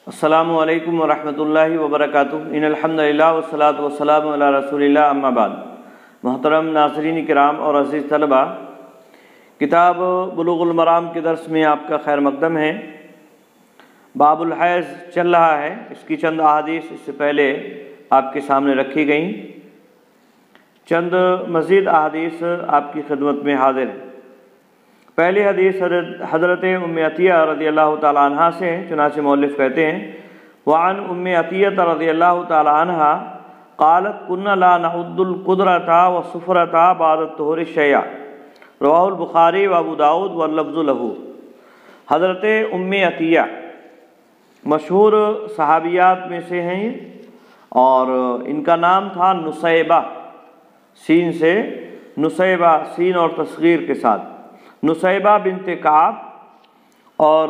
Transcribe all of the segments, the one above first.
السلام علیکم ورحمۃ اللہ وبرکاتہ۔ ان الحمدللہ والصلاۃ والسلام علی رسول اللہ، اما بعد۔ محترم ناظرین کرام اور عزیز طلبہ، کتاب بلوغ المرام کے درس میں آپ کا خیر مقدم ہے۔ باب الحیض چل رہا ہے، اس کی چند احادیث اس سے پہلے آپ کے سامنے رکھی گئیں، چند مزید احادیث آپ کی خدمت میں حاضر ہیں۔ پہلی حدیث حضرت ام عطیہ رضی اللہ تعالی عنہ سے ہے، چنانچہ مؤلف کہتے ہیں وعن ام عطیہ رضی اللہ تعالی عنہ قالت كنا لا نعد القدرة والسفرة بعد الطهور شيئا، رواہ البخاری و ابو داؤد واللفظ له۔ حضرت ام عطیہ مشہور صحابیات میں سے ہیں اور ان کا نام تھا نصیبہ، سین سے نصیبہ، سین اور تصغیر کے ساتھ، نصیبہ بنت کعب، اور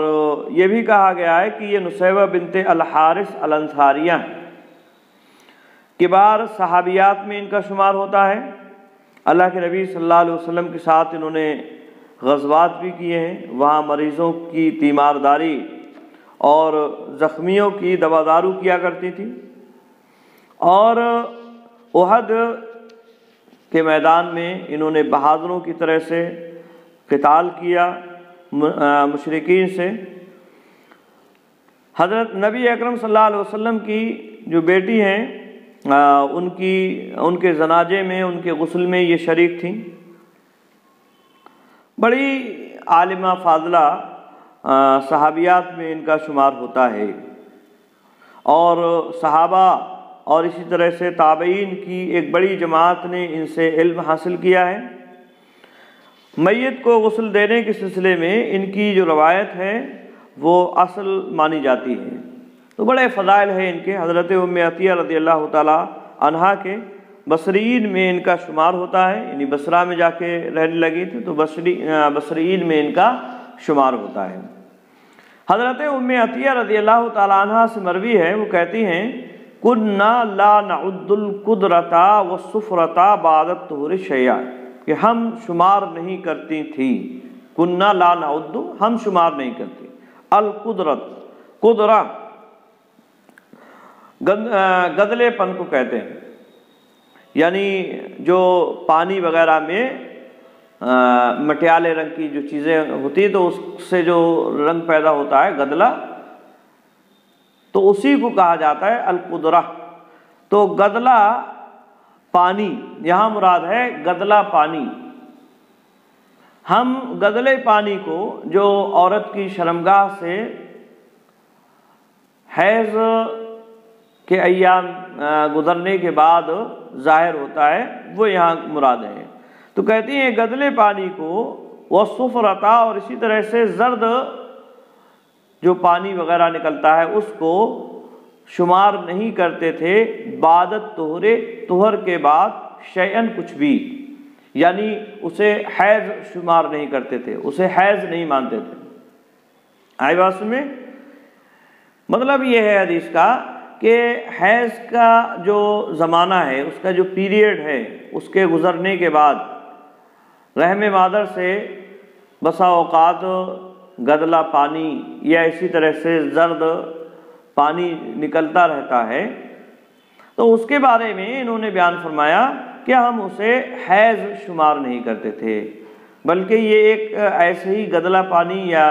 یہ بھی کہا گیا ہے کہ یہ نصیبہ بنت الحارث الانصاریہ ہیں۔ کبار صحابیات میں ان کا شمار ہوتا ہے۔ اللہ کے نبی صلی اللہ علیہ وسلم کے ساتھ انہوں نے غزوات بھی کیے ہیں، وہاں مریضوں کی تیمارداری اور زخمیوں کی دوادارو کیا کرتی تھی، اور احد کے میدان میں انہوں نے بہادروں کی طرح سے قتال کیا مشرکین سے۔ حضرت نبی اکرم صلی اللہ علیہ وسلم کی جو بیٹی ہیں، ان کے جنازے میں، ان کے غسل میں یہ شریک تھیں۔ بڑی عالمہ فاضلہ صحابیات میں ان کا شمار ہوتا ہے، اور صحابہ اور اسی طرح سے تابعین کی ایک بڑی جماعت نے ان سے علم حاصل کیا ہے۔ میت کو غسل دینے کے سلسلے میں ان کی جو روایت ہے وہ اصل مانی جاتی ہے، تو بڑے فضائل ہیں ان کے۔ حضرت ام عطیہ رضی اللہ تعالی عنہا کے بصریین میں ان کا شمار ہوتا ہے، یعنی بصرہ میں جا کے رہنے لگی تھی تو بصریین میں ان کا شمار ہوتا ہے۔ حضرت ام عطیہ رضی اللہ تعالی عنہا سے مروی ہے، وہ کہتی ہیں کنا لا نعد القدرۃ والسفرۃ بعد الطہور شیئا، کہ ہم شمار نہیں کرتی تھی، کنا لا نعد، ہم شمار نہیں کرتی، القدرت، قدرہ گدلے پن کو کہتے ہیں، یعنی جو پانی وغیرہ میں مٹیالے رنگ کی جو چیزیں ہوتی تو اس سے جو رنگ پیدا ہوتا ہے گدلا، تو اسی کو کہا جاتا ہے القدرہ۔ تو گدلا پانی، یہاں مراد ہے گدلا پانی۔ ہم گدلے پانی کو جو عورت کی شرمگاہ سے حیض کے ایام گزرنے کے بعد ظاہر ہوتا ہے، وہ یہاں مراد ہے۔ تو کہتی ہیں گدلے پانی کو والسفرۃ، اور اسی طرح سے زرد جو پانی وغیرہ نکلتا ہے اس کو شمار نہیں کرتے تھے بعد الطہور، طہر کے بعد، شیئن کچھ بھی، یعنی اسے حیض شمار نہیں کرتے تھے، اسے حیض نہیں مانتے تھے۔ آئی بات میں مطلب یہ ہے حدیث کا کہ حیض کا جو زمانہ ہے، اس کا جو پیریڈ ہے، اس کے گزرنے کے بعد رحم مادر سے بسا اوقات گدلا پانی یا اسی طرح سے زرد پانی نکلتا رہتا ہے، تو اس کے بارے میں انہوں نے بیان فرمایا کہ ہم اسے حیض شمار نہیں کرتے تھے، بلکہ یہ ایک ایسے ہی گدلا پانی یا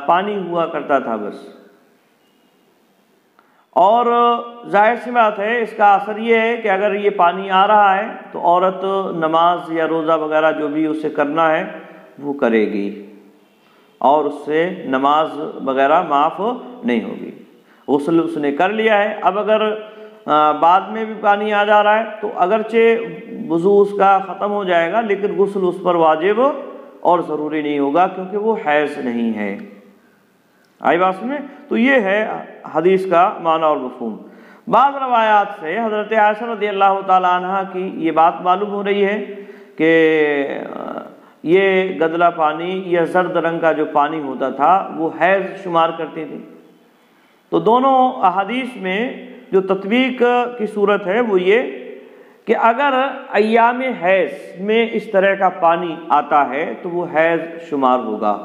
پانی ہوا کرتا تھا بس۔ اور ظاہر سی بات ہے، اس کا اثر یہ ہے کہ اگر یہ پانی آ رہا ہے تو عورت نماز یا روزہ وغیرہ جو بھی اسے کرنا ہے وہ کرے گی، اور اس سے نماز وغیرہ معاف نہیں ہوگی۔ غسل اس نے کر لیا ہے، اب اگر بعد میں بھی پانی آ جا رہا ہے تو اگرچہ وضو اس کا ختم ہو جائے گا، لیکن غسل اس پر واجب اور ضروری نہیں ہوگا، کیونکہ وہ حیض نہیں ہے۔ آئی بات میں؟ تو یہ ہے حدیث کا معنی اور مفہوم۔ بعض روایات سے حضرت عائشہ رضی اللہ تعالی عنہ کی یہ بات معلوم ہو رہی ہے کہ یہ گدلا پانی یا زرد رنگ کا جو پانی ہوتا تھا وہ حیض شمار کرتی تھی۔ تو دونوں احادیث میں جو تطبیق کی صورت ہے وہ یہ کہ اگر ایام حیض میں اس طرح کا پانی آتا ہے تو وہ حیض شمار ہوگا،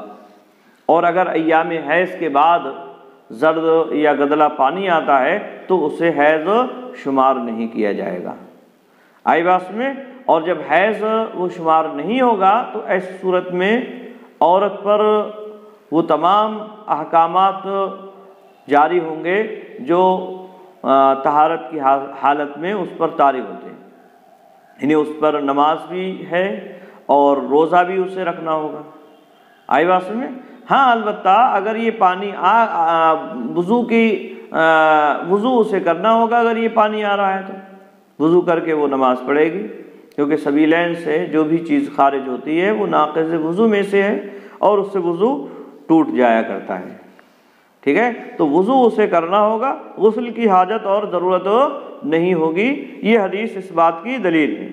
اور اگر ایام حیض کے بعد زرد یا گدلا پانی آتا ہے تو اسے حیض شمار نہیں کیا جائے گا۔ آئی بات میں؟ اور جب حیض وہ شمار نہیں ہوگا تو ایسی صورت میں عورت پر وہ تمام احکامات جاری ہوں گے جو طہارت کی حالت میں اس پر طاری ہوتے ہیں، یعنی اس پر نماز بھی ہے اور روزہ بھی اسے رکھنا ہوگا۔ آئی بات سمجھ میں؟ ہاں البتہ اگر یہ پانی وضو اسے کرنا ہوگا، اگر یہ پانی آ رہا ہے تو وضو کر کے وہ نماز پڑھے گی، کیونکہ سبیلین سے جو بھی چیز خارج ہوتی ہے وہ ناقض وضو میں سے ہے اور اس سے وضو ٹوٹ جایا کرتا ہے، ٹھیک ہے؟ تو وضو اسے کرنا ہوگا، غسل کی حاجت اور ضرورت نہیں ہوگی۔ یہ حدیث اس بات کی دلیل ہے۔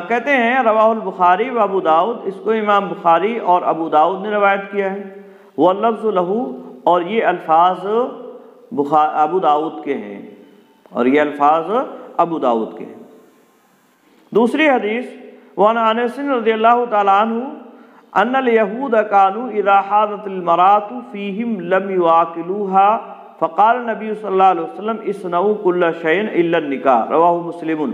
کہتے ہیں رواہ البخاری و ابو داؤد، اس کو امام بخاری اور ابو داؤد نے روایت کیا ہے، واللفظ لہو، اور یہ الفاظ ابو داؤد کے ہیں، اور یہ الفاظ ابو داؤد کے ہیں۔ دوسری حدیث وعن انس رضی اللہ تعالی عنہ ان الیہود کانوا اذا حاضت المرأة فیہم لم یواکلوها فقال نبی صلی اللہ علیہ وسلم اصنعوا کل شیء الا النکاح، رواہ مسلم۔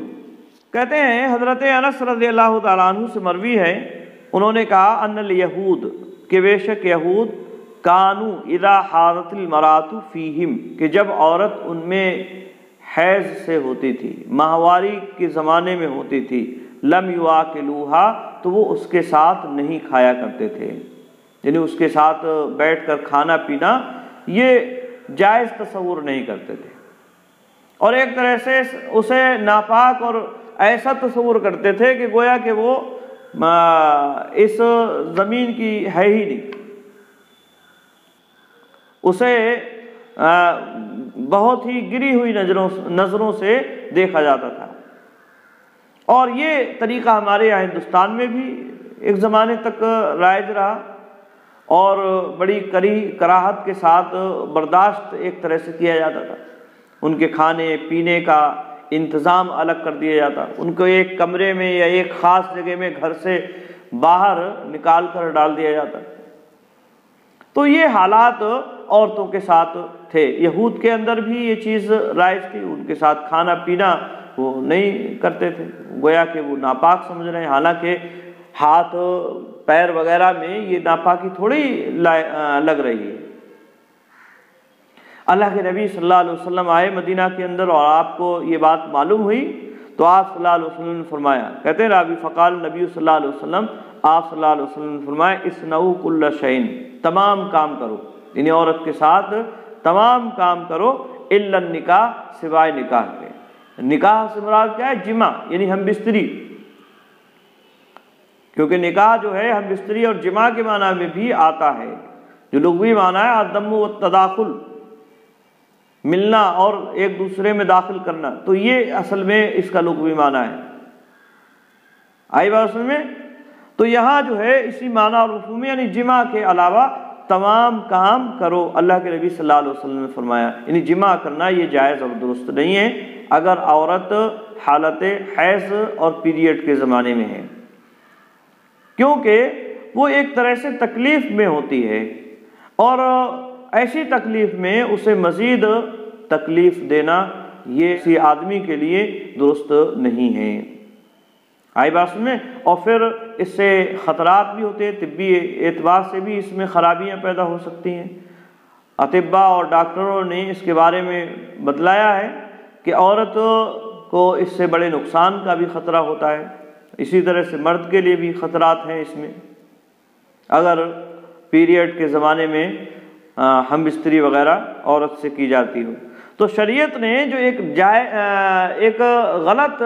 کہتے ہیں حضرت انس رضی اللہ تعالیٰ عنہ سے مروی ہے، انہوں نے کہا ان الیہود، کہ بے شک یہود، کانوا اذا حاضت المرأة فیہم، کہ جب عورت ان میں حیض سے ہوتی تھی، ماہواری کے زمانے میں ہوتی تھی، لم یواکلوها، تو وہ اس کے ساتھ نہیں کھایا کرتے تھے، یعنی اس کے ساتھ بیٹھ کر کھانا پینا یہ جائز تصور نہیں کرتے تھے، اور ایک طرح سے اسے ناپاک اور ایسا تصور کرتے تھے کہ گویا کہ وہ اس زمین کی ہے ہی نہیں، اسے بہت ہی گری ہوئی نظروں سے دیکھا جاتا تھا۔ اور یہ طریقہ ہمارے یہاں ہندوستان میں بھی ایک زمانے تک رائج رہا، اور بڑی کراہت کے ساتھ برداشت ایک طرح سے کیا جاتا تھا۔ ان کے کھانے پینے کا انتظام الگ کر دیا جاتا، ان کو ایک کمرے میں یا ایک خاص جگہ میں گھر سے باہر نکال کر ڈال دیا جاتا۔ تو یہ حالات عورتوں کے ساتھ تھے، یہود کے اندر بھی یہ چیز رائج تھی، ان کے ساتھ کھانا پینا وہ نہیں کرتے تھے، گویا کہ وہ ناپاک سمجھ رہے ہیں، حالانکہ ہاتھ پیر وغیرہ میں یہ ناپاکی تھوڑی لگ رہی ہے۔ اللہ کے نبی صلی اللہ علیہ وسلم آئے مدینہ کے اندر اور آپ کو یہ بات معلوم ہوئی تو آپ صلی اللہ علیہ وسلم نے فرمایا، کہتے ہیں راوی فقال نبی صلی اللہ علیہ وسلم، آپ صلی اللہ علیہ وسلم نے فرمایا اصنعوا کل شیء، تمام کام کرو، یعنی عورت کے ساتھ تمام کام کرو، الا النکاح، سوائے نکاح کے۔ نکاح سے مراد کیا ہے؟ جماع، یعنی ہم بستری، کیونکہ نکاح جو ہے ہم بستری اور جماع کے معنی میں بھی آتا ہے، جو لغوی معنی ہے الضم والتداخل، ملنا اور ایک دوسرے میں داخل کرنا، تو یہ اصل میں اس کا لغوی معنی ہے۔ آئی بات سمجھ میں؟ تو یہاں جو ہے اسی معنی اور مفہوم، یعنی جماع کے علاوہ تمام کام کرو، اللہ کے نبی صلی اللہ علیہ وسلم نے فرمایا، یعنی جماع کرنا یہ جائز اور درست نہیں ہے اگر عورت حالت حیض اور پیریڈ کے زمانے میں ہے، کیونکہ وہ ایک طرح سے تکلیف میں ہوتی ہے، اور ایسی تکلیف میں اسے مزید تکلیف دینا یہ کسی آدمی کے لیے درست نہیں ہے۔ آئی بات میں؟ اور پھر اس سے خطرات بھی ہوتے ہیں، طبی اعتبار سے بھی اس میں خرابیاں پیدا ہو سکتی ہیں۔ اطباء اور ڈاکٹروں نے اس کے بارے میں بتلایا ہے کہ عورت کو اس سے بڑے نقصان کا بھی خطرہ ہوتا ہے، اسی طرح سے مرد کے لیے بھی خطرات ہیں اس میں، اگر پیریڈ کے زمانے میں ہم بستری وغیرہ عورت سے کی جاتی ہو۔ تو شریعت نے جو ایک غلط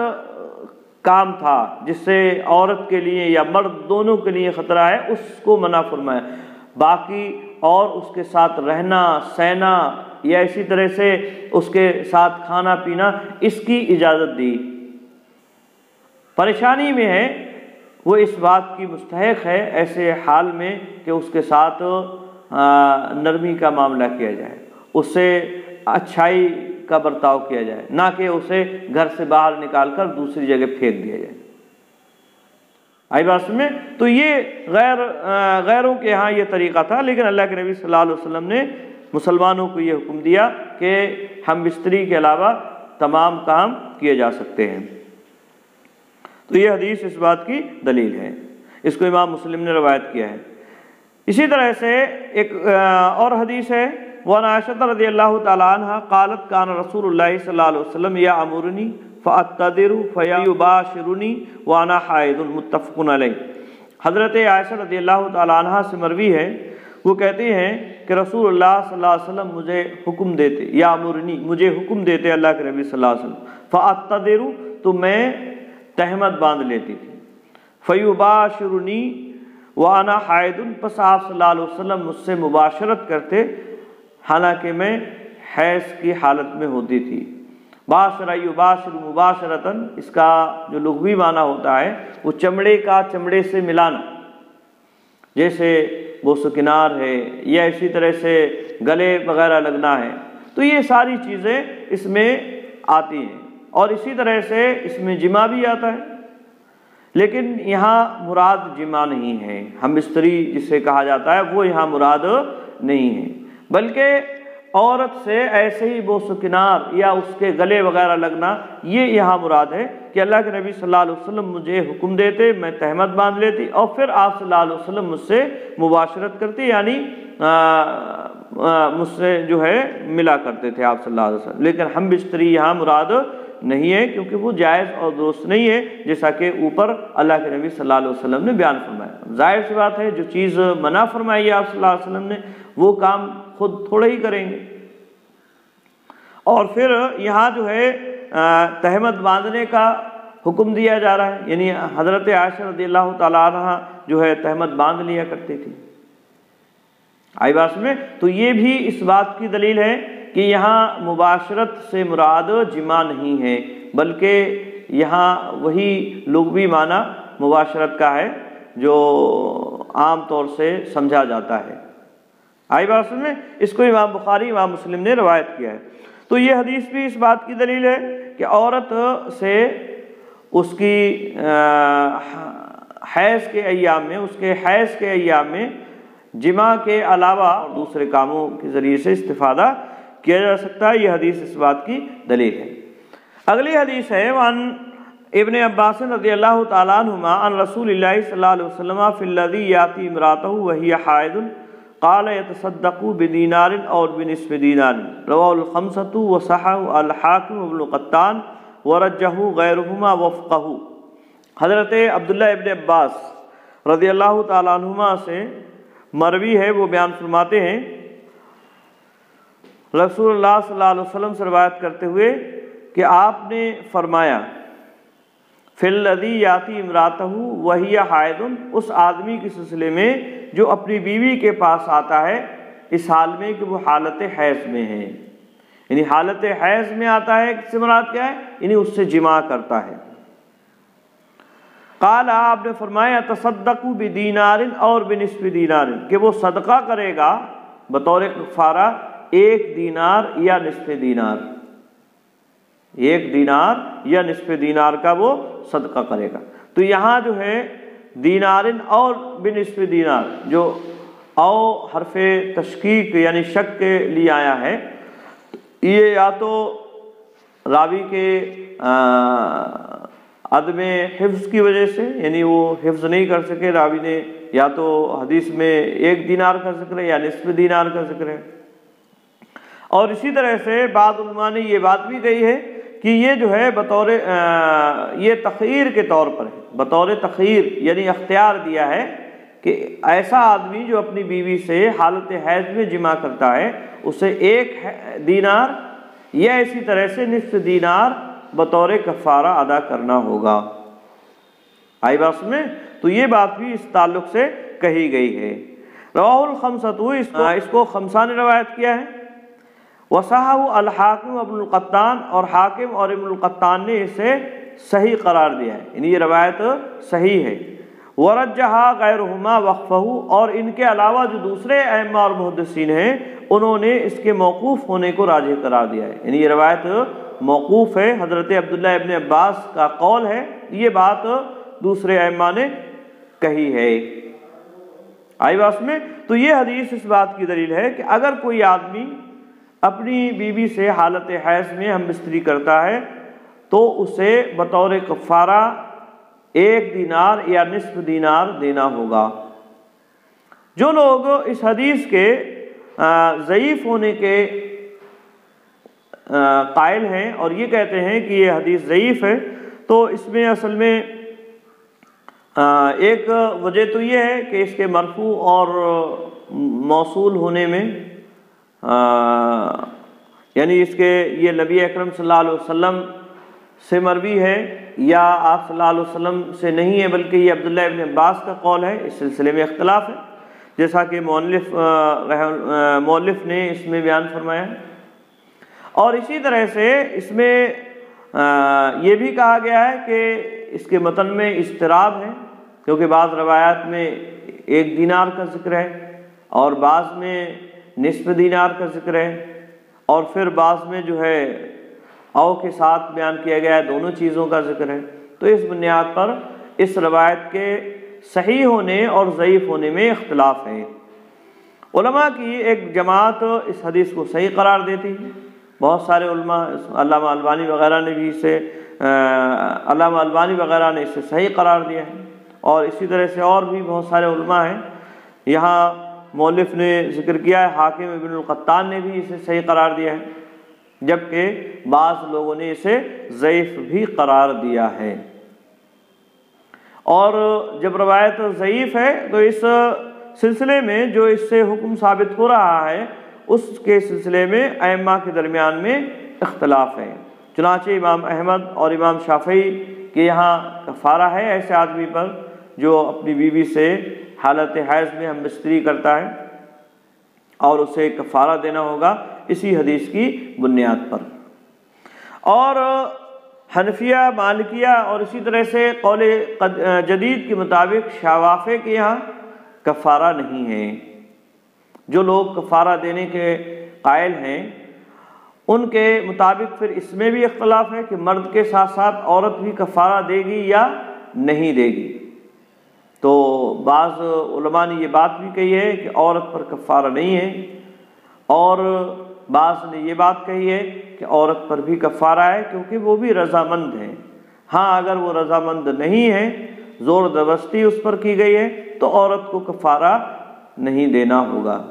کام تھا جس سے عورت کے لیے یا مرد دونوں کے لیے خطرہ ہے، اس کو منع فرمایا، باقی اور اس کے ساتھ رہنا سہنا یا اسی طرح سے اس کے ساتھ کھانا پینا اس کی اجازت دی۔ پریشانی میں ہے وہ اس بات کی مستحق ہے ایسے حال میں کہ اس کے ساتھ نرمی کا معاملہ کیا جائے، اس سے اچھائی کا برتاؤ کیا جائے، نہ کہ اسے گھر سے باہر نکال کر دوسری جگہ پھینک دیا جائے۔ آئی بات میں؟ تو یہ غیروں کے ہاں یہ طریقہ تھا، لیکن اللہ کے نبی صلی اللہ علیہ وسلم نے مسلمانوں کو یہ حکم دیا کہ ہم بستری کے علاوہ تمام کام کیے جا سکتے ہیں۔ تو یہ حدیث اس بات کی دلیل ہے، اس کو امام مسلم نے روایت کیا ہے۔ اسی طرح سے ایک اور حدیث ہے، وعن عائشہ رضی اللہ تعالی عنہ قالت کان رسول اللہ صلی اللہ علیہ وسلم یأمرنی فأتدر فیباشرنی وانا حائض، متفق علیہ۔ حضرت عائشہ رضی اللہ تعالی عنہ سے مروی ہے، وہ کہتے ہیں کہ رسول اللہ صلی اللہ علیہ وسلم مجھے حکم دیتے، یأمرنی مجھے حکم دیتے اللہ کے نبی صلی اللہ علیہ وسلم، فأتدر تو میں تہمت باندھ لیتی تھی، فیباشرنی وانا حائض پس آپ صلی اللہ علیہ وسلم مجھ سے مباشرت کرتے حالانکہ میں حیض کی حالت میں ہوتی تھی۔ باشر یباشر مباشرتاً، اس کا جو لغوی معنی ہوتا ہے وہ چمڑے کا چمڑے سے ملانا، جیسے بوس و کنار ہے یا اسی طرح سے گلے وغیرہ لگنا ہے، تو یہ ساری چیزیں اس میں آتی ہیں، اور اسی طرح سے اس میں جماع بھی آتا ہے، لیکن یہاں مراد جماع نہیں ہے، ہم بستری جسے کہا جاتا ہے وہ یہاں مراد نہیں ہے، بلکہ عورت سے ایسے ہی بوس و کنار یا اس کے گلے وغیرہ لگنا، یہ یہاں مراد ہے کہ اللہ کے نبی صلی اللہ علیہ وسلم مجھے حکم دیتے، میں تہمت باندھ لیتی اور پھر آپ صلی اللہ علیہ وسلم مجھ سے مباشرت کرتے، یعنی مجھ سے جو ہے ملا کرتے تھے آپ صلی اللہ علیہ وسلم، لیکن ہم بستری یہاں مراد نہیں ہے، کیونکہ وہ جائز اور درست نہیں ہے، جیسا کہ اوپر اللہ کے نبی صلی اللہ علیہ وسلم نے بیان فرمایا۔ ظاہر سی بات ہے جو چیز منع فرمائی ہے آپ صلی اللہ علیہ وسلم نے، وہ کام خود تھوڑے ہی کریں گے۔ اور پھر یہاں جو ہے تہمت باندھنے کا حکم دیا جا رہا ہے، یعنی حضرت عائشہ رضی اللہ تعالی عنہ جو ہے تہمت باندھ لیا کرتی تھی، آئی بات میں، تو یہ بھی اس بات کی دلیل ہے کہ یہاں مباشرت سے مراد جماع نہیں ہے، بلکہ یہاں وہی لغوی معنی مباشرت کا ہے جو عام طور سے سمجھا جاتا ہے، آئی بات میں۔ اس کو امام بخاری امام مسلم نے روایت کیا ہے۔ تو یہ حدیث بھی اس بات کی دلیل ہے کہ عورت سے اس کی حیض کے ایام میں، اس کے حیض کے ایام میں جماع کے علاوہ دوسرے کاموں کے ذریعے سے استفادہ کیا جا سکتا ہے، یہ حدیث اس بات کی دلیل ہے۔ اگلی حدیث ہے وعن ابن عباس رضی اللہ تعالی عنہما عن رسول اللہ صلی اللہ علیہ وسلم فی الذی یاتی امرأتہ وہی حائض قال يتصدق بدینار اور بنصف دینار، رواه الخمسۃ وصححہ الحاکم وابن قطان ورجہ غیرہما وفقہ۔ حضرت عبداللہ ابن عباس رضی اللہ تعالی عنہما سے مروی ہے، وہ بیان فرماتے ہیں رسول اللہ صلی اللہ علیہ وسلم سے روایت کرتے ہوئے کہ آپ نے فرمایا فی الذی یاتی امرأتہ وہی حائض، اس آدمی کے سلسلے میں جو اپنی بیوی کے پاس آتا ہے اس حال میں کہ وہ حالت حیض میں ہے، یعنی حالت حیض میں آتا ہے، کس سے مراد کیا ہے، یعنی اس سے جماع کرتا ہے۔ قال، آپ نے فرمایا تصدق بدینار اور بنصف دینار، کہ وہ صدقہ کرے گا بطور کفارہ 1 دینار یا نصف دینار، 1 دینار یا نصف دینار کا وہ صدقہ کرے گا۔ تو یہاں جو ہے دینار اور بنصف دینار، جو او حرف تشکیک یعنی شک کے لیے آیا ہے، یہ یا تو راوی کے عدم حفظ کی وجہ سے، یعنی وہ حفظ نہیں کر سکے راوی نے، یا تو حدیث میں 1 دینار کا ذکر ہے یا نصف دینار کا ذکر ہے۔ اور اسی طرح سے بعض علماء نے یہ بات بھی کہی ہے کہ یہ جو ہے بطور یہ تخییر کے طور پر ہے، بطور تخییر، یعنی اختیار دیا ہے کہ ایسا آدمی جو اپنی بیوی سے حالت حیض میں جماع کرتا ہے اسے 1 دینار یا اسی طرح سے نصف دینار بطور کفارہ ادا کرنا ہوگا، آئی بات میں۔ تو یہ بات بھی اس تعلق سے کہی گئی ہے۔ رواہ الخمسۃ، اس کو خمسہ نے روایت کیا ہے، وصححہ الحاکم ابن القطان، اور حاکم اور ابن القطان نے اسے صحیح قرار دیا ہے، یعنی یہ روایت صحیح ہے۔ ورجحہ غیرہما وقفہ، اور ان کے علاوہ جو دوسرے ائمہ اور محدثین ہیں انہوں نے اس کے موقوف ہونے کو راجح قرار دیا ہے، یعنی یہ روایت موقوف ہے، حضرت عبداللہ ابن عباس کا قول ہے، یہ بات دوسرے ائمہ نے کہی ہے۔ آئی بات میں؟ تو یہ حدیث اس بات کی دلیل ہے کہ اگر کوئی آدمی اپنی بیوی سے حالت حیض میں ہم بستری کرتا ہے تو اسے بطور کفارہ 1 دینار یا نصف دینار دینا ہوگا۔ جو لوگ اس حدیث کے ضعیف ہونے کے قائل ہیں اور یہ کہتے ہیں کہ یہ حدیث ضعیف ہے، تو اس میں اصل میں ایک وجہ تو یہ ہے کہ اس کے مرفوع اور موصول ہونے میں یعنی اس کے یہ نبی اکرم صلی اللہ علیہ وسلم سے مروی ہے یا آپ صلی اللہ علیہ وسلم سے نہیں ہے، بلکہ یہ عبداللہ ابن عباس کا قول ہے۔ اس سلسلے میں اختلاف ہے جیسا کہ مؤلف نے اس میں بیان فرمایا، اور اسی طرح سے اس میں یہ بھی کہا گیا ہے کہ اس کے متن میں اضطراب ہے، کیونکہ بعض روایات میں 1 دینار کا ذکر ہے اور بعض میں نصف دینار کا ذکر ہے، اور پھر بعض میں جو ہے او کے ساتھ بیان کیا گیا ہے، دونوں چیزوں کا ذکر ہے۔ تو اس بنیاد پر اس روایت کے صحیح ہونے اور ضعیف ہونے میں اختلاف ہے۔ علماء کی ایک جماعت اس حدیث کو صحیح قرار دیتی ہے، بہت سارے علماء، علامہ البانی وغیرہ نے بھی اسے صحیح قرار دیا ہے، اور اسی طرح سے اور بھی بہت سارے علماء ہیں۔ یہاں مؤلف نے ذکر کیا ہے حاکم ابن القطان نے بھی اسے صحیح قرار دیا ہے، جبکہ بعض لوگوں نے اسے ضعیف بھی قرار دیا ہے۔ اور جب روایت ضعیف ہے تو اس سلسلے میں جو اس سے حکم ثابت ہو رہا ہے اس کے سلسلے میں ائمہ کے درمیان میں اختلاف ہے۔ چنانچہ امام احمد اور امام شافعی کے یہاں کفارہ ہے ایسے آدمی پر جو اپنی بیوی سے حالت حیض میں ہم بستری کرتا ہے، اور اسے کفارہ دینا ہوگا اسی حدیث کی بنیاد پر۔ اور حنفیہ، مالکیہ اور اسی طرح سے قول جدید کے مطابق شوافع کے یہاں کفارہ نہیں ہے۔ جو لوگ کفارہ دینے کے قائل ہیں ان کے مطابق پھر اس میں بھی اختلاف ہے کہ مرد کے ساتھ ساتھ عورت بھی کفارہ دے گی یا نہیں دے گی۔ تو بعض علماء نے یہ بات بھی کہی ہے کہ عورت پر کفارہ نہیں ہے، اور بعض نے یہ بات کہی ہے کہ عورت پر بھی کفارہ ہے کیونکہ وہ بھی رضامند ہے۔ ہاں اگر وہ رضامند نہیں ہے، زور زبردستی اس پر کی گئی ہے، تو عورت کو کفارہ نہیں دینا ہوگا۔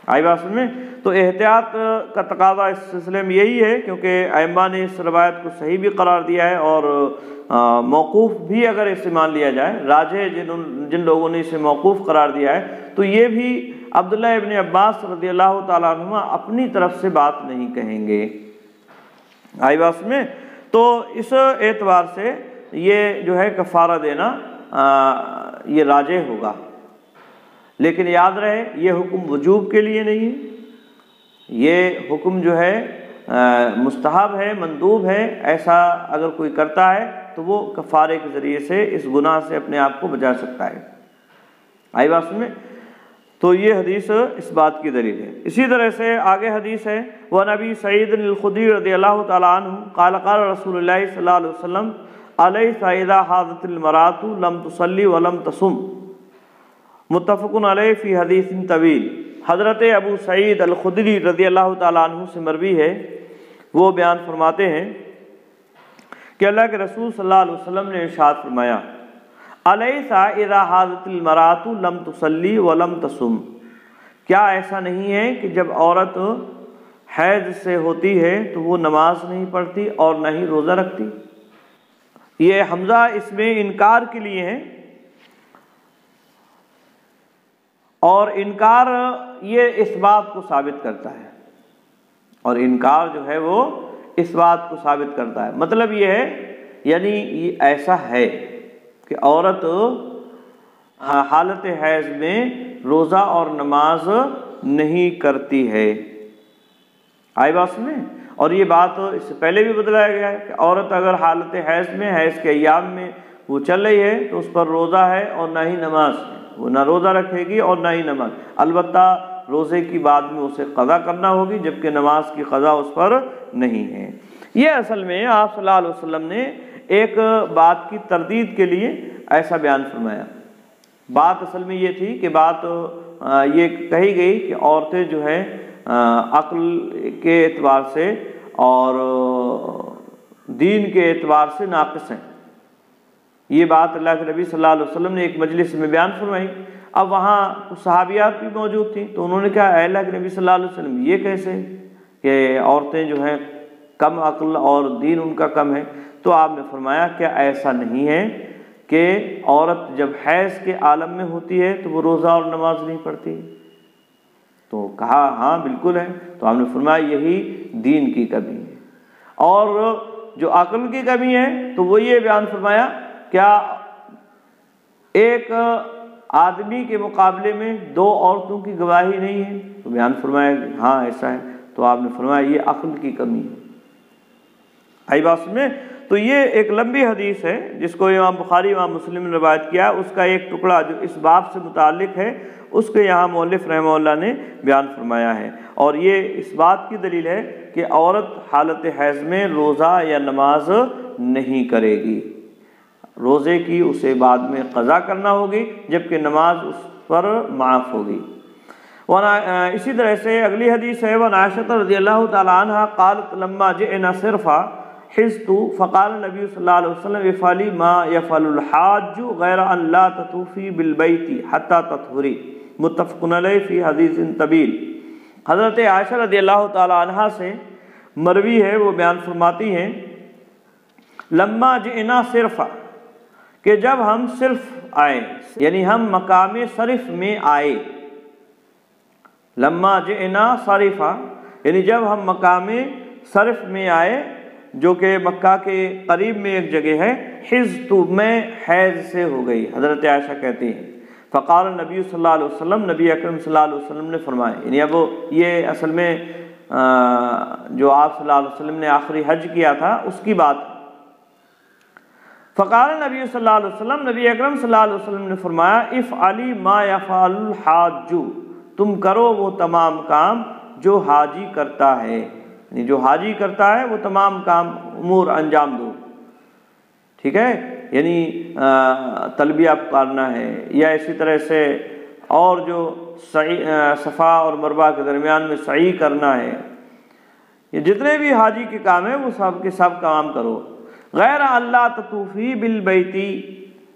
آئی بات میں؟ تو احتیاط کا تقاضا اس سلسلے میں یہی ہے، کیونکہ ائمہ نے اس روایت کو صحیح بھی قرار دیا ہے اور موقوف بھی اگر اسے مان لیا جائے، راجح جن لوگوں نے اسے موقوف قرار دیا ہے، تو یہ بھی عبداللہ ابن عباس رضی اللہ تعالیٰ عنہما اپنی طرف سے بات نہیں کہیں گے۔ آئی بات میں؟ تو اس اعتبار سے یہ جو ہے کفارہ دینا یہ راجح ہوگا، لیکن یاد رہے یہ حکم وجوب کے لیے نہیں ہے، یہ حکم جو ہے مستحب ہے، مندوب ہے۔ ایسا اگر کوئی کرتا ہے تو وہ کفارے کے ذریعے سے اس گناہ سے اپنے آپ کو بچا سکتا ہے۔ آئی بات میں؟ تو یہ حدیث اس بات کی دلیل ہے۔ اسی طرح سے آگے حدیث ہے، وَنَبِي سعید الخدری رضی اللہ تعالیٰ عنہ قال قال رسول اللہ صلی اللہ علیہ وسلم علیہ اذا حاضت المرأة لم تصلی ولم تصم، متفق علیہ فی حدیث طویل۔ حضرت ابو سعید الخدری رضی اللہ تعالیٰ عنہ سے مروی ہے، وہ بیان فرماتے ہیں کہ اللہ کے رسول صلی اللہ علیہ وسلم نے ارشاد فرمایا، الیس اذا حاضت المرأة لم تصلی ولم تصم، کیا ایسا نہیں ہے کہ جب عورت حیض سے ہوتی ہے تو وہ نماز نہیں پڑھتی اور نہ ہی روزہ رکھتی؟ یہ حمزہ اس میں انکار کے لیے ہے، اور انکار یہ اس بات کو ثابت کرتا ہے، اور انکار جو ہے وہ اس بات کو ثابت کرتا ہے۔ مطلب یہ ہے یعنی یہ ایسا ہے کہ عورت حالت حیض میں روزہ اور نماز نہیں کرتی ہے۔ آئی بات میں؟ اور یہ بات اس سے پہلے بھی بتلایا گیا ہے کہ عورت اگر حالت حیض میں، حیض کے ایام میں وہ چل رہی ہے تو اس پر روزہ ہے اور نہ ہی نماز ہے، وہ نہ روزہ رکھے گی اور نہ ہی نماز، البتہ روزے کی بعد میں اسے قضا کرنا ہوگی، جبکہ نماز کی قضا اس پر نہیں ہے۔ یہ اصل میں آپ صلی اللہ علیہ وسلم نے ایک بات کی تردید کے لیے ایسا بیان فرمایا بات اصل میں یہ تھی کہ بات یہ کہی گئی کہ عورتیں جو ہیں عقل کے اعتبار سے اور دین کے اعتبار سے ناقص ہیں. یہ بات اللہ کے نبی صلی اللہ علیہ وسلم نے ایک مجلس میں بیان فرمائی. اب وہاں صحابیات بھی موجود تھیں تو انہوں نے کہا اے اللہ کے نبی صلی اللہ علیہ وسلم یہ کیسے کہ عورتیں جو ہیں کم عقل اور دین ان کا کم ہے؟ تو آپ نے فرمایا کیا ایسا نہیں ہے کہ عورت جب حیض کے عالم میں ہوتی ہے تو وہ روزہ اور نماز نہیں پڑھتی؟ تو کہا ہاں بالکل ہے. تو آپ نے فرمایا یہی دین کی کمی ہے. اور جو عقل کی کمی ہے تو وہ یہ بیان فرمایا کیا ایک آدمی کے مقابلے میں 2 عورتوں کی گواہی نہیں ہے؟ تو بیان فرمایا ہاں ایسا ہے. تو آپ نے فرمایا یہ عقل کی کمی ہے. آئی بات میں؟ تو یہ ایک لمبی حدیث ہے جس کو امام بخاری امام مسلم نے روایت کیا. اس کا ایک ٹکڑا جو اس باب سے متعلق ہے اس کے یہاں مؤلف رحمہ اللہ نے بیان فرمایا ہے. اور یہ اس بات کی دلیل ہے کہ عورت حالت حیض میں روزہ یا نماز نہیں کرے گی. روزے کی اسے بعد میں قضا کرنا ہوگی جبکہ نماز اس پر معاف ہوگی. اسی طرح سے اگلی حدیث ہے وعن عائشہ رضی اللہ تعالی عنہ قالت لما جئنا صرفا حزت فقال النبی صلی اللہ علیہ وسلم افعلی ما یفعل الحاج غیر ان لا تطوفی بالبیت حتی تطہری. متفق علیہ فی حدیث طویل. حضرت عائشہ رضی اللہ تعالی عنہ سے مروی ہے، وہ بیان فرماتی ہیں لما جئنا صرفا کہ جب ہم صرف آئے یعنی ہم مقام صرف میں آئے. لما جئنا صرفا یعنی جب ہم مقام صرف میں آئے جو کہ مکہ کے قریب میں ایک جگہ ہے. حزت میں حیض سے ہو گئی. حضرت عائشہ کہتی ہیں فقال نبی صلی اللہ علیہ وسلم نبی اکرم صلی اللہ علیہ وسلم نے فرمایا، یعنی اب یہ اصل میں جو آپ صلی اللہ علیہ وسلم نے آخری حج کیا تھا اس کی بات. فقال نبی صلی اللہ علیہ وسلم نبی اکرم صلی اللہ علیہ وسلم نے فرمایا افعلی ما یفعل الحاج، تم کرو وہ تمام کام جو حاجی کرتا ہے. یعنی جو حاجی کرتا ہے وہ تمام کام امور انجام دو. ٹھیک ہے، یعنی تلبیہ پکارنا ہے یا اسی طرح سے اور جو صفا اور مروہ کے درمیان میں سعی کرنا ہے، یہ جتنے بھی حاجی کے کام ہیں وہ سب کے سب کام کرو. غیر اللہ تطوفی بالبیتی،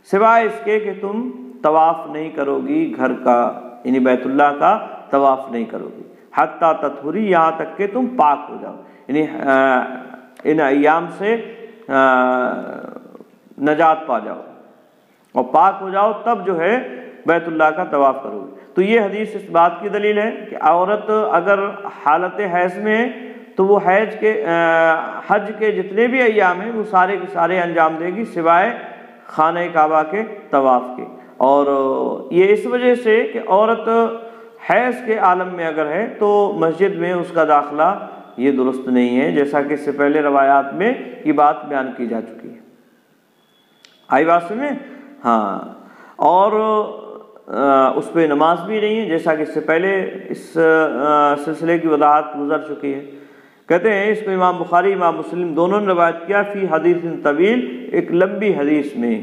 سوائے اس کے کہ تم طواف نہیں کرو گی گھر کا، یعنی بیت اللہ کا طواف نہیں کرو گی. حتیٰ تطہری، یہاں تک کہ تم پاک ہو جاؤ، یعنی ان ایام سے نجات پا جاؤ اور پاک ہو جاؤ تب جو ہے بیت اللہ کا طواف کرو گے. تو یہ حدیث اس بات کی دلیل ہے کہ عورت اگر حالت حیض میں ہے تو وہ حج کے جتنے بھی ایام ہیں وہ سارے کے سارے انجام دے گی سوائے خانہ کعبہ کے طواف کے. اور یہ اس وجہ سے کہ عورت حیض کے عالم میں اگر ہے تو مسجد میں اس کا داخلہ یہ درست نہیں ہے، جیسا کہ اس سے پہلے روایات میں یہ بات بیان کی جا چکی ہے. آئی بات سمجھیں؟ ہاں. اور اس پہ نماز بھی نہیں ہے، جیسا کہ اس سے پہلے اس سلسلے کی وضاحت گزر چکی ہے. کہتے ہیں اس کو امام بخاری امام مسلم دونوں نے روایت کیا فی حدیث طویل، ایک لمبی حدیث میں.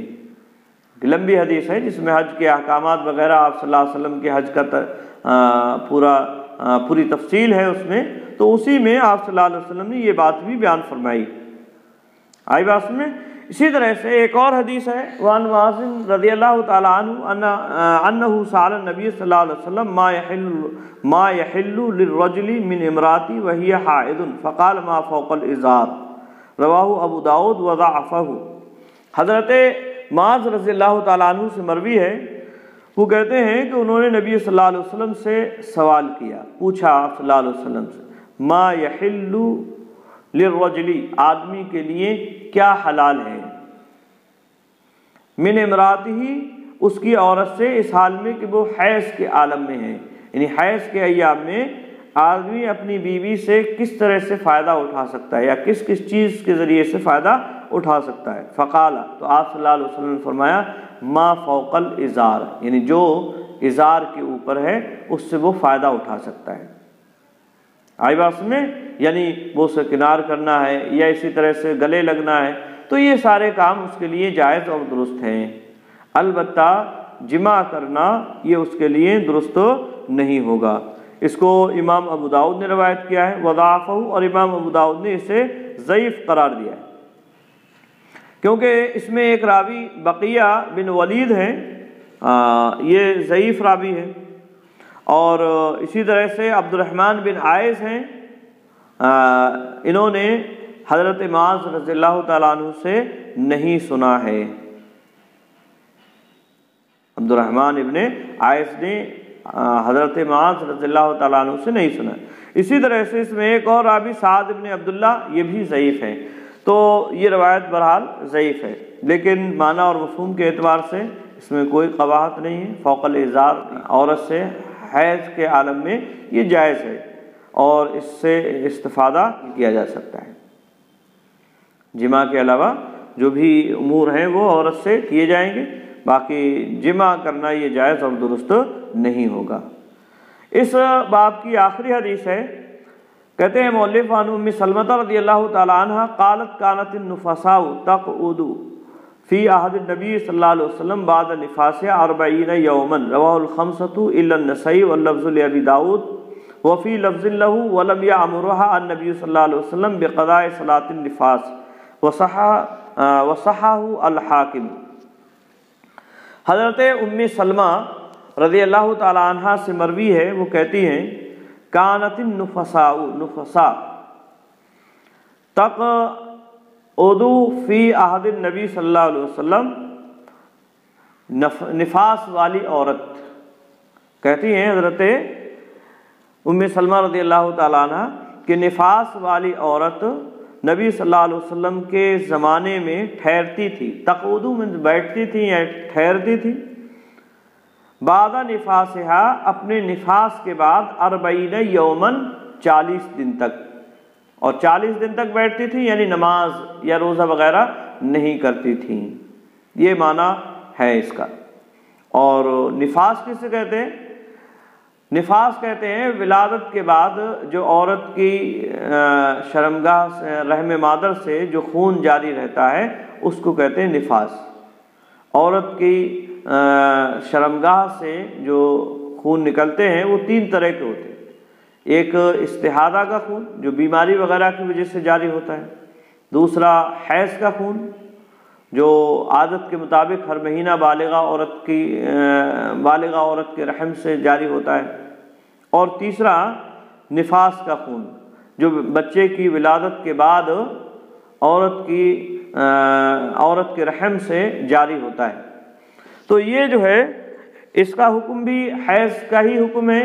لمبی حدیث ہے جس میں حج کے احکامات وغیرہ آپ صلی اللہ علیہ وسلم کے حج کا پوری تفصیل ہے اس میں. تو اسی میں آپ صلی اللہ علیہ وسلم نے یہ بات بھی بیان فرمائی. آئی بات میں؟ اسی طرح سے ایک اور حدیث ہے وعن معاذ رضی اللہ تعالی عنہ انہ سأل النبی صلی اللہ علیہ وسلم ما يحل للرجل من امراتی وهي حائض فقال ما فوق الازار. رواہ ابو داود وضعفہ. حضرت معاذ رضی اللہ تعالیٰ عنہ سے مروی ہے، وہ کہتے ہیں کہ انہوں نے نبی صلی اللہ علیہ وسلم سے سوال کیا، پوچھا آپ صلی اللہ علیہ وسلم سے ما یحل للرجل، آدمی کے لیے کیا حلال ہے، من امراته، اس کی عورت سے، اس حال میں کہ وہ حیض کے عالم میں ہے. یعنی حیض کے ایام میں آدمی اپنی بیوی سے کس طرح سے فائدہ اٹھا سکتا ہے یا کس کس چیز کے ذریعے سے فائدہ اٹھا سکتا ہے. فقال، تو آپ صلی اللہ علیہ وسلم نے فرمایا ما فوق الازار، یعنی جو ازار کے اوپر ہے اس سے وہ فائدہ اٹھا سکتا ہے. آئی بات میں؟ یعنی وہ اسے کنار کرنا ہے یا اسی طرح سے گلے لگنا ہے، تو یہ سارے کام اس کے لیے جائز اور درست ہیں. البتہ جمع کرنا یہ اس کے لیے درست نہیں ہوگا۔ اس کو امام ابو داؤد نے روایت کیا ہے وضعفہ، اور امام ابو داؤد نے اسے ضعیف قرار دیا ہے، کیونکہ اس میں ایک راوی بقیہ بن ولید ہیں، یہ ضعیف راوی ہے، اور اسی طرح سے عبد الرحمن بن عائز ہیں، انہوں نے حضرت معاذ رضی اللہ تعالیٰ عنہ سے نہیں سنا ہے۔ عبد الرحمن ابن عائز نے حضرت معاذ رضی اللہ تعالیٰ عنہ سے نہیں سنا۔ اسی طرح سے اس میں ایک اور راوی سعد ابن عبداللہ، یہ بھی ضعیف ہیں۔ تو یہ روایت بہرحال ضعیف ہے، لیکن معنی اور مفہوم کے اعتبار سے اس میں کوئی قباحت نہیں ہے۔ فوق الازار عورت سے حیض کے عالم میں یہ جائز ہے اور اس سے استفادہ کیا جا سکتا ہے۔ جمع کے علاوہ جو بھی امور ہیں وہ عورت سے کیے جائیں گے، باقی جمع کرنا یہ جائز اور درست نہیں ہوگا۔ اس باب کی آخری حدیث ہے، کہتے ہیں مؤلف عن ام سلمہ رضی اللہ تعالی عنہ قالت كانت النفساء تقعد فی عہد النبی صلی اللہ علیہ وسلم بعد نفاسها 40 یوما رواه الخمسة الا النسائی واللفظ لابی داود وفی لفظ له ولم يأمرها النبی صلی اللہ علیہ وسلم بقضاء صلاة النفاس وصححه الحاکم۔ حضرت ام سلمہ رضی اللہ تعالی عنہ سے مروی ہے، وہ کہتی ہیں کانت النفساء، نفساء تقعد فی عہد النبی صلی اللہ علیہ وسلم، نفاس والی عورت، کہتی ہیں حضرت ام سلمہ رضی اللہ تعالی عنہ کہ نفاس والی عورت نبی صلی اللہ علیہ وسلم کے زمانے میں ٹھہرتی تھی، تقعد میں بیٹھتی تھی یا ٹھہرتی تھی، بعد نفاسہا اپنے نفاس کے بعد 40 یومن 40 دن تک، اور 40 دن تک بیٹھتی تھی یعنی نماز یا روزہ وغیرہ نہیں کرتی تھی، یہ معنی ہے اس کا۔ اور نفاس کسے کہتے ہیں؟ نفاس کہتے ہیں ولادت کے بعد جو عورت کی شرمگاہ سے، رحم مادر سے جو خون جاری رہتا ہے اس کو کہتے ہیں نفاس۔ عورت کی شرمگاہ سے جو خون نکلتے ہیں وہ 3 طرح کے ہوتے ہیں، ایک استحاضہ کا خون جو بیماری وغیرہ کی وجہ سے جاری ہوتا ہے، دوسرا حیض کا خون جو عادت کے مطابق ہر مہینہ بالغہ عورت کے رحم سے جاری ہوتا ہے، اور تیسرا نفاس کا خون جو بچے کی ولادت کے بعد عورت کے رحم سے جاری ہوتا ہے۔ تو یہ جو ہے اس کا حکم بھی حیض کا ہی حکم ہے۔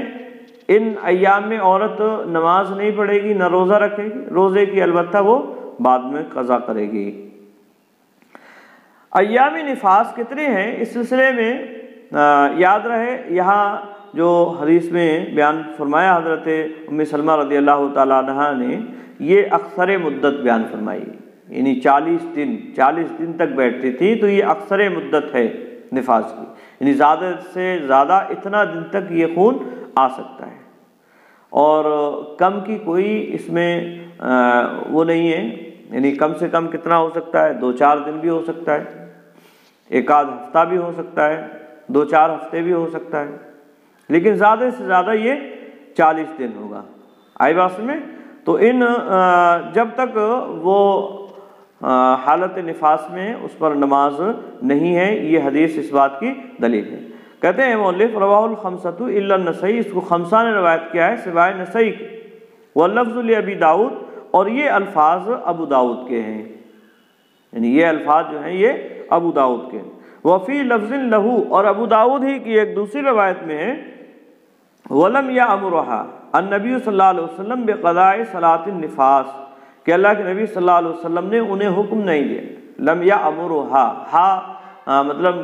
ان ایام میں عورت نماز نہیں پڑھے گی، نہ روزہ رکھے گی، روزے کی البتہ وہ بعد میں قضا کرے گی۔ ایام نفاس کتنے ہیں اس سلسلے میں یاد رہے، یہاں جو حدیث میں بیان فرمایا حضرت ام سلمہ رضی اللہ تعالی عنہ نے، یہ اکثر مدت بیان فرمائی، یعنی 40 دن تک بیٹھتی تھی، تو یہ اکثر مدت ہے نفاس کی، یعنی زیادہ سے زیادہ اتنا دن تک یہ خون آ سکتا ہے، اور کم کی کوئی اس میں وہ نہیں ہے، یعنی کم سے کم کتنا ہو سکتا ہے؟ 2-4 دن بھی ہو سکتا ہے، 1 آدھ ہفتہ بھی ہو سکتا ہے، 2-4 ہفتے بھی ہو سکتا ہے، لیکن زیادہ سے زیادہ یہ 40 دن ہوگا۔ آئی بات میں؟ تو جب تک وہ حالت نفاس میں اس پر نماز نہیں ہے، یہ حدیث اس بات کی دلیل ہے۔ کہتے ہیں مؤلف رواہ الخمسۃ الا النسائی، اس کو خمسہ نے روایت کیا ہے سوائے نسائی کے، واللفظ لابی داؤد، اور یہ الفاظ ابو داؤد کے ہیں، یعنی یہ الفاظ جو ہیں یہ ابو داؤد کے ہیں۔ وفی لفظ لہو، اور ابو داؤد ہی کی ایک دوسری روایت میں ہے ولم یأمرها النبی صلی اللہ علیہ وسلم بقضاء صلاۃ النفاس، کہ اللہ کے نبی صلی اللہ علیہ وسلم نے انہیں حکم نہیں دیا۔ لم یأمرها مطلب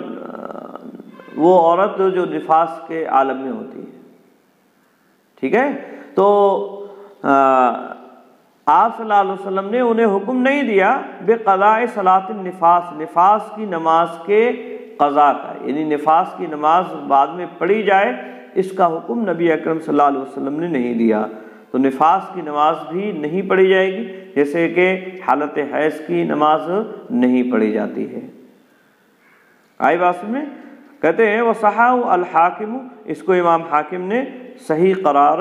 وہ عورت جو نفاس کے عالم میں ہوتی ہے، ٹھیک ہے، تو آپ صلی اللہ علیہ وسلم نے انہیں حکم نہیں دیا بقضاء صلاۃ النفاس، نفاس کی نماز کے قضا کا، یعنی نفاس کی نماز بعد میں پڑھی جائے، اس کا حکم نبی اکرم صلی اللہ علیہ وسلم نے نہیں دیا۔ تو نفاس کی نماز بھی نہیں پڑھی جائے گی، جیسے کہ حالت حیض کی نماز نہیں پڑھی جاتی ہے۔ آئی بات میں؟ کہتے ہیں وہ صحاح الحاکم، اس کو امام حاکم نے صحیح قرار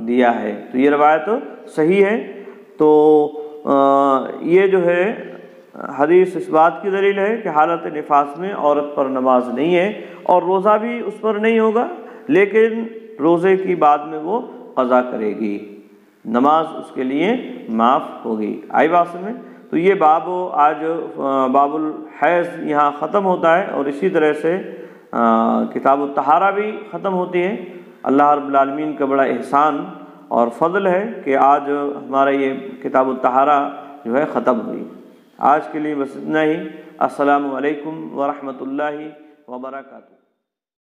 دیا ہے، تو یہ روایت صحیح ہے۔ تو یہ جو ہے حدیث اس بات کی دلیل ہے کہ حالت نفاس میں عورت پر نماز نہیں ہے اور روزہ بھی اس پر نہیں ہوگا، لیکن روزے کی بعد میں وہ قضا کرے گی، نماز اس کے لیے معاف ہوگی۔ آئی بات سمجھ؟ تو یہ باب آج باب الحیض یہاں ختم ہوتا ہے، اور اسی طرح سے کتاب الطہارہ بھی ختم ہوتی ہے۔ اللہ رب العالمین کا بڑا احسان اور فضل ہے کہ آج ہمارا یہ کتاب الطہارہ جو ہے ختم ہوئی۔ آج کے لیے بس اتنا ہی۔ السلام علیکم ورحمۃ اللہ وبرکاتہ۔